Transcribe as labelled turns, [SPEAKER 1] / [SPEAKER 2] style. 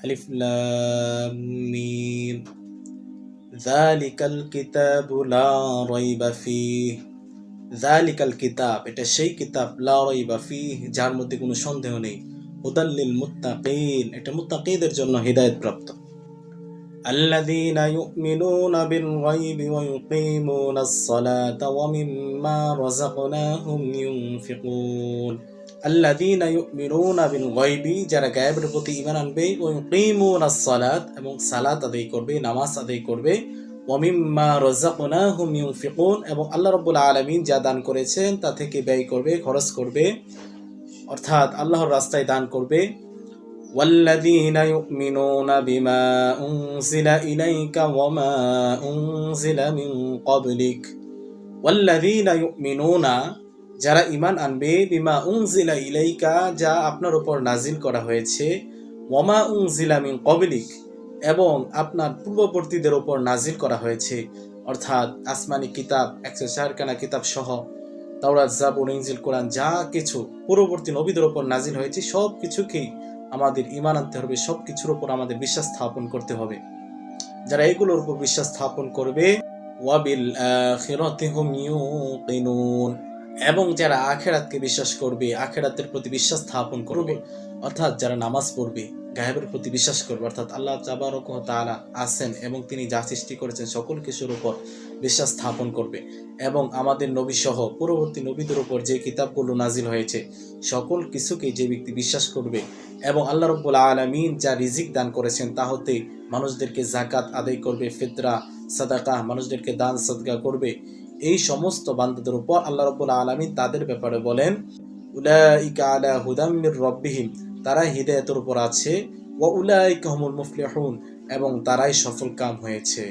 [SPEAKER 1] আলিফ লাম মিম যালিকাল কিতাবু লা রাইবা ফীহ। যালিকাল কিতাব, এটা সেই কিতাব, লা রাইবা ফীহ, যার মধ্যে কোনো সন্দেহ নেই। হুদাল লিল মুত্তাকিন, এটা মুত্তাকিদের জন্য হিদায়াত প্রাপ্ত। الذين يؤمنون بالغيب ويقيمون الصلاة ومما رزقناهم ينفقون। الذين يؤمنون بالغيب, যারা গায়েবের প্রতি ঈমান আনবে, ويقيمون الصلاة, এবং সালাত আদায় করবে, নামাজ আদায় করবে, ومما رزقناهم ينفقون, এবং আল্লাহ রাব্বুল আলামিন যা দান করেছেন তা থেকে ব্যয় করবে, খরচ করবে, অর্থাৎ আল্লাহর রাস্তায় দান করবে। والذين يؤمنون بما أنزل إليك وما أنزل من قبلك। والذين يؤمنون, যারা ঈমান আনবে, বিমা উনজিলা ইলাইকা, যা আপনার উপর নাজিল করা হয়েছে, ওয়ামা উনজিলা মিন ক্বাবলিক, এবং আপনার পূর্ববর্তীদের উপর নাজিল করা হয়েছে, অর্থাৎ আসমানি কিতাব 104 খানা কিতাব সহ তাওরাত, জাবুর, ইনজিল, কোরআন, যা কিছু পূর্ববর্তী নবীদের উপর নাজিল হয়েছে সব কিছুকেই আমাদের ঈমান আনতে হবে, সব কিছুর উপর আমাদের বিশ্বাস স্থাপন করতে হবে। যারা এগুলোর উপর বিশ্বাস স্থাপন করবে, ওয়াবিল আখিরাতি হুম ইউকিনুন, এবং যারা আখিরাতকে বিশ্বাস করবে, আখিরাতের প্রতি বিশ্বাস স্থাপন করবে, অর্থাৎ যারা নামাজ পড়বে, গায়েবের প্রতি বিশ্বাস করবে, অর্থাৎ আল্লাহ তাবারক ওয়া তাআলা আছেন এবং তিনি যা সৃষ্টি করেছেন সকল কিছুর উপর বিশ্বাস স্থাপন করবে, এবং আমাদের নবী সহ পূর্ববর্তী নবীদের উপর যে কিতাবগুলো নাজিল হয়েছে সকল কিছুকে যে ব্যক্তি বিশ্বাস করবে, এবং আল্লাহ রাব্বুল আলামিন যা রিজিক দান করেছেন তা হতে মানুষদেরকে যাকাত আদায় করবে, ফিতরা, সাদাকা, মানুষদেরকে দান সদকা করবে, এই সমস্ত বান্দাদের উপর আল্লাহ রাব্বুল আলামিন তাদের ব্যাপারে বলেন, উলাইকা আলা হুদাম মির রাব্বিহিম, তারা হিদায়াতের উপর আছে, ওয়া উলাইকা হুমুল মুফলিহুন, এবং তারাই সফল কাম হয়েছে।